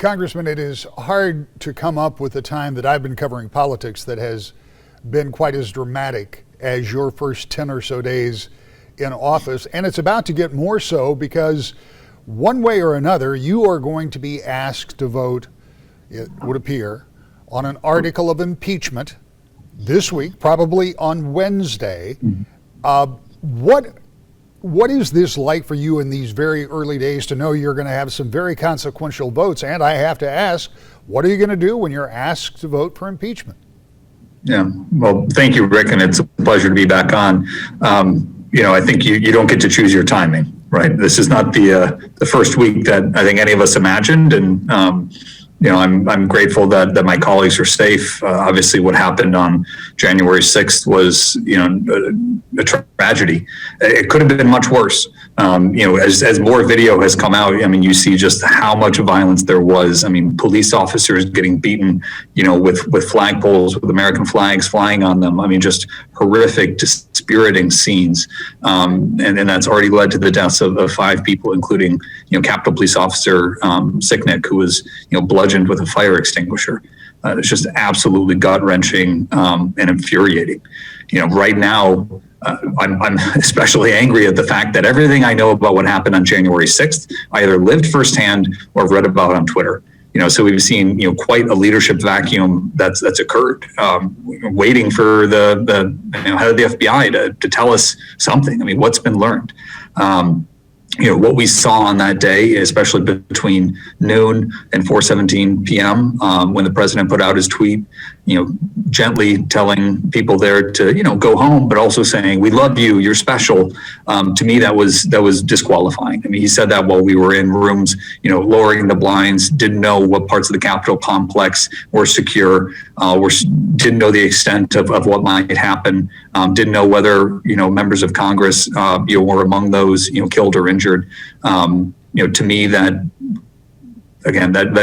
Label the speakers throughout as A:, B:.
A: Congressman, it is hard to come up with a time that I've been covering politics that has been quite as dramatic as your first 10 or so days in office. And it's about to get more so because one way or another, you are going to be asked to vote, it would appear, on an article of impeachment this week, probably on Wednesday. What is this like for you in these very early days to know you're going to have some very consequential votes? And I have to ask, what are you going to do when you're asked to vote for impeachment?
B: Yeah, well, thank you, Rick, and it's a pleasure to be back on. I think you don't get to choose your timing, right? This is not the first week that I think any of us imagined, and I'm grateful that my colleagues are safe. Obviously, what happened on January 6th was, a tragedy. It could have been much worse. As more video has come out, you see just how much violence there was. Police officers getting beaten, with flagpoles with American flags flying on them. Just horrific, dispiriting scenes. And that's already led to the deaths of 5 people, including, Capitol Police Officer Sicknick, who was, bludgeoned with a fire extinguisher. It's just absolutely gut-wrenching and infuriating. Right now, I'm especially angry at the fact that everything I know about what happened on January 6th, I either lived firsthand or read about on Twitter. So we've seen, quite a leadership vacuum that's occurred, waiting for the head of the FBI to tell us something. What's been learned? What we saw on that day, especially between noon and 4:17 p.m., when the president put out his tweet, gently telling people there to, go home, but also saying, "We love you, you're special." To me, that was disqualifying. He said that while we were in rooms, lowering the blinds, didn't know what parts of the Capitol complex were secure, didn't know the extent of what might happen, didn't know whether, members of Congress, were among those, killed or injured. To me, that's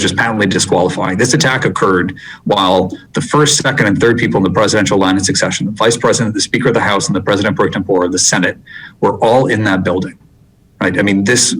B: just patently disqualifying. This attack occurred while the first, second, and third people in the presidential line of succession, the vice president, the speaker of the House, and the president pro tempore of the Senate, were all in that building. Right? This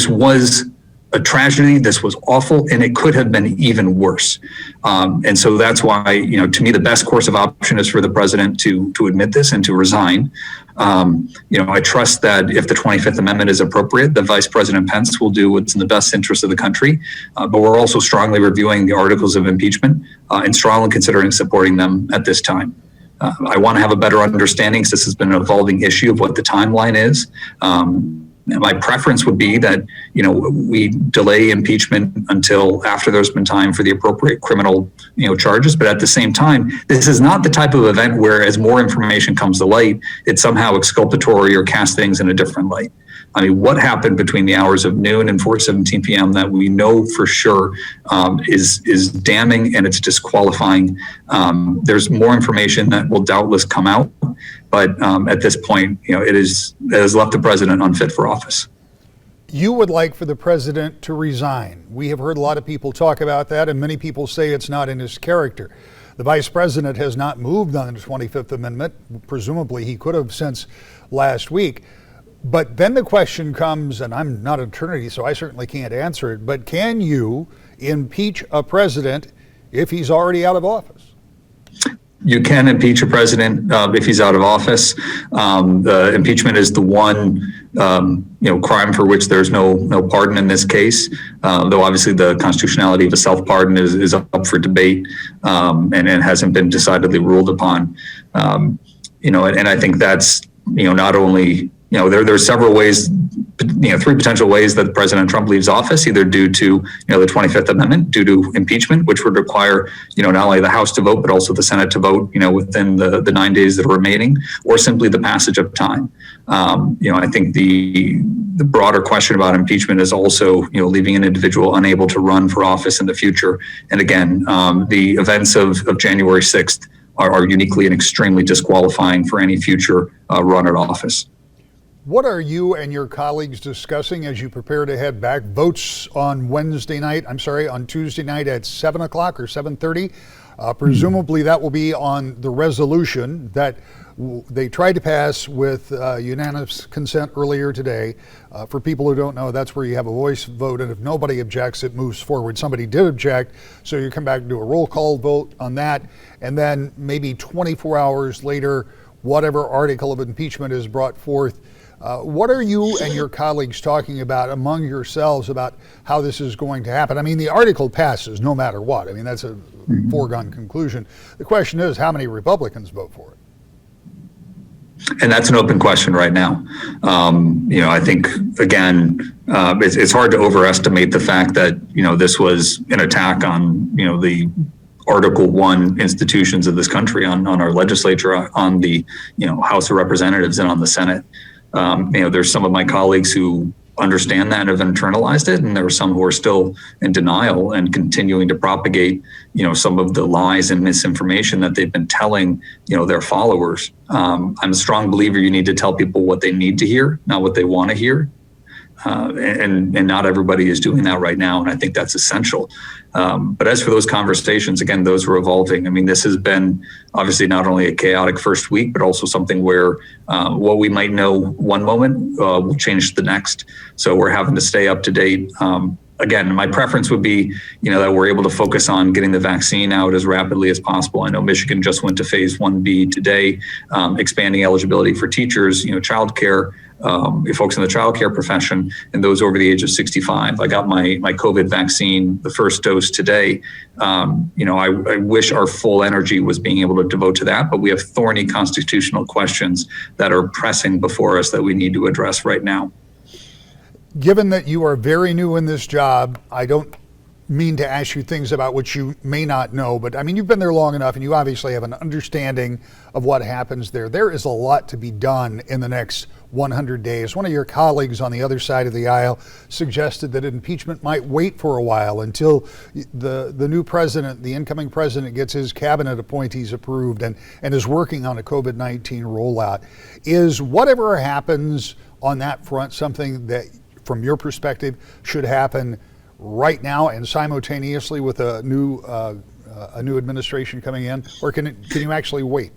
B: was a tragedy. This was awful, and it could have been even worse. And so that's why, to me, the best course of option is for the president to admit this and to resign. I trust that if the 25th Amendment is appropriate, the Vice President Pence will do what's in the best interest of the country. But we're also strongly reviewing the articles of impeachment and strongly considering supporting them at this time. I want to have a better understanding, since this has been an evolving issue, of what the timeline is. My preference would be that, we delay impeachment until after there's been time for the appropriate criminal, charges. But at the same time, this is not the type of event where, as more information comes to light, it's somehow exculpatory or casts things in a different light. What happened between the hours of noon and 4:17 p.m. that we know for sure is damning, and it's disqualifying. There's more information that will doubtless come out, but at this point, it has left the president unfit for office.
A: You would like for the president to resign. We have heard a lot of people talk about that, and many people say it's not in his character. The vice president has not moved on the 25th Amendment. Presumably he could have since last week. But then the question comes, and I'm not an attorney, so I certainly can't answer it, but can you impeach a president if he's already out of office?
B: You can impeach a president if he's out of office. The impeachment is the one, crime for which there's no pardon in this case. Though obviously the constitutionality of a self-pardon is up for debate, and it hasn't been decidedly ruled upon. And I think that's, not only, there are several ways, 3 potential ways that President Trump leaves office, either due to, the 25th Amendment, due to impeachment, which would require, not only the House to vote, but also the Senate to vote, within the 9 days that are remaining, or simply the passage of time. I think the broader question about impeachment is also, leaving an individual unable to run for office in the future. And again, the events of January 6th are uniquely and extremely disqualifying for any future run at office.
A: What are you and your colleagues discussing as you prepare to head back? Votes on Tuesday night at 7 o'clock or 7:30. Presumably that will be on the resolution that They tried to pass with unanimous consent earlier today. For people who don't know, that's where you have a voice vote, and if nobody objects, it moves forward. Somebody did object, so you come back and do a roll call vote on that, and then maybe 24 hours later, whatever article of impeachment is brought forth. What are you and your colleagues talking about among yourselves about how this is going to happen? I mean, the article passes no matter what. I mean, that's a foregone conclusion. The question is, how many Republicans vote for it?
B: And that's an open question right now. I think, again, it's hard to overestimate the fact that, this was an attack on, the Article 1 institutions of this country, on our legislature, on the, House of Representatives, and on the Senate. There's some of my colleagues who understand that and have internalized it, and there are some who are still in denial and continuing to propagate, some of the lies and misinformation that they've been telling, their followers. I'm a strong believer you need to tell people what they need to hear, not what they want to hear. And not everybody is doing that right now, and I think that's essential. But as for those conversations, again, those are evolving. I mean, this has been obviously not only a chaotic first week, but also something where what we might know one moment will change the next. So we're having to stay up to date. Again, my preference would be, that we're able to focus on getting the vaccine out as rapidly as possible. I know Michigan just went to phase 1B today, expanding eligibility for teachers, childcare, folks in the childcare profession, and those over the age of 65. I got my COVID vaccine, the first dose today. I wish our full energy was being able to devote to that, but we have thorny constitutional questions that are pressing before us that we need to address right now.
A: Given that you are very new in this job, I don't mean to ask you things about which you may not know, but I mean, you've been there long enough and you obviously have an understanding of what happens there. There is a lot to be done in the next 100 days. One of your colleagues on the other side of the aisle suggested that impeachment might wait for a while until the new president, the incoming president, gets his cabinet appointees approved and is working on a COVID-19 rollout. Is whatever happens on that front something that, from your perspective, should happen right now and simultaneously with a new administration coming in, or can you actually wait?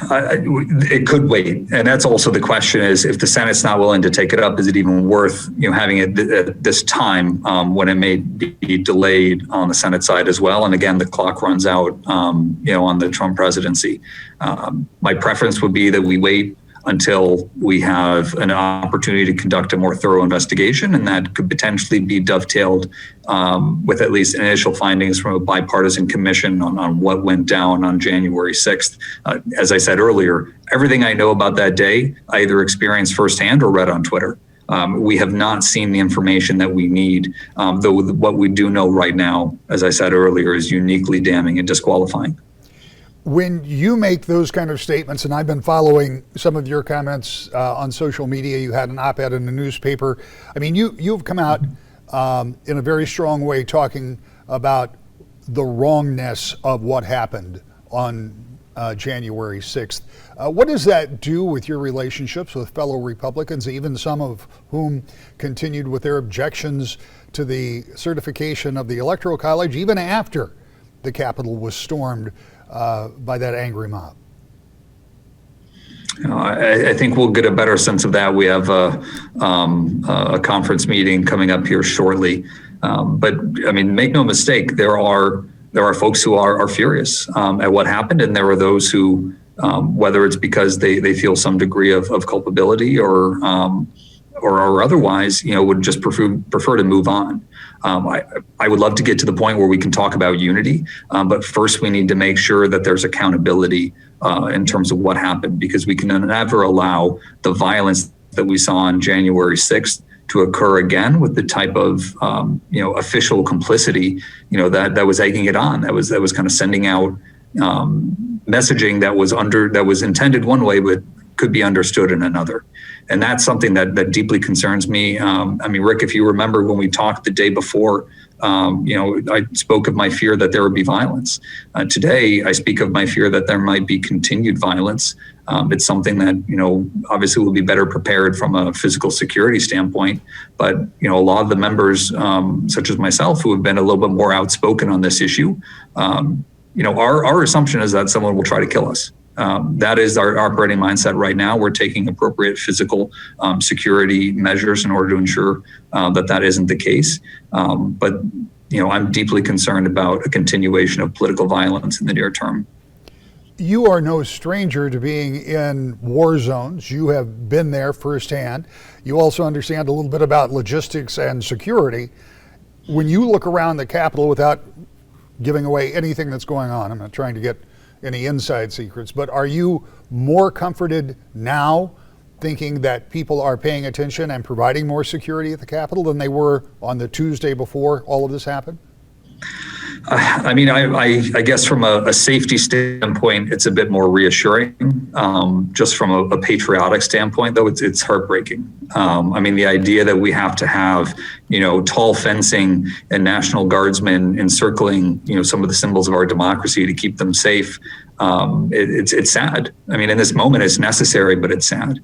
B: It could wait, and that's also the question: is if the Senate's not willing to take it up, is it even worth having it at this time when it may be delayed on the Senate side as well? And again, the clock runs out, on the Trump presidency. My preference would be that we wait until we have an opportunity to conduct a more thorough investigation, and that could potentially be dovetailed with at least initial findings from a bipartisan commission on what went down on January 6th. As I said earlier, everything I know about that day, I either experienced firsthand or read on Twitter. We have not seen the information that we need, though what we do know right now, as I said earlier, is uniquely damning and disqualifying.
A: When you make those kind of statements, and I've been following some of your comments on social media, you had an op-ed in the newspaper. I mean, you've come out in a very strong way talking about the wrongness of what happened on January 6th. What does that do with your relationships with fellow Republicans, even some of whom continued with their objections to the certification of the Electoral College, even after the Capitol was stormed by that angry mob?
B: I think we'll get a better sense of that. We have a conference meeting coming up here shortly. But I mean, make no mistake, there are folks who are furious at what happened, and there are those who, whether it's because they feel some degree of culpability or otherwise, would just prefer to move on. I would love to get to the point where we can talk about unity, but first we need to make sure that there's accountability in terms of what happened, because we can never allow the violence that we saw on January 6th to occur again with the type of official complicity that was egging it on. That was kind of sending out messaging that was intended one way but could be understood in another. And that's something that deeply concerns me. I mean, Rick, if you remember when we talked the day before, I spoke of my fear that there would be violence. Today, I speak of my fear that there might be continued violence. It's something that, obviously will be better prepared from a physical security standpoint. But, a lot of the members, such as myself, who have been a little bit more outspoken on this issue, our assumption is that someone will try to kill us. That is our operating mindset right now. We're taking appropriate physical security measures in order to ensure that isn't the case. But I'm deeply concerned about a continuation of political violence in the near term.
A: You are no stranger to being in war zones. You have been there firsthand. You also understand a little bit about logistics and security. When you look around the Capitol, without giving away anything that's going on, I'm not trying to get any inside secrets, but are you more comforted now thinking that people are paying attention and providing more security at the Capitol than they were on the Tuesday before all of this happened?
B: I mean, I guess from a safety standpoint, it's a bit more reassuring. Just from a patriotic standpoint, though, it's heartbreaking. I mean, the idea that we have to have, tall fencing and National Guardsmen encircling, some of the symbols of our democracy to keep them safe, it's sad. I mean, in this moment, it's necessary, but it's sad.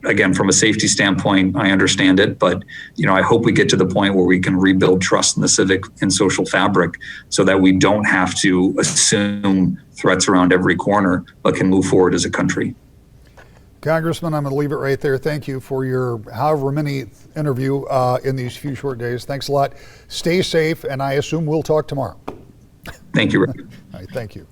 B: Again, from a safety standpoint, I understand it, but I hope we get to the point where we can rebuild trust in the civic and social fabric so that we don't have to assume threats around every corner, but can move forward as a country.
A: Congressman, I'm going to leave it right there. Thank you for your however many interview in these few short days. Thanks a lot. Stay safe, and I assume we'll talk tomorrow.
B: Thank you, Rick.
A: All right, thank you.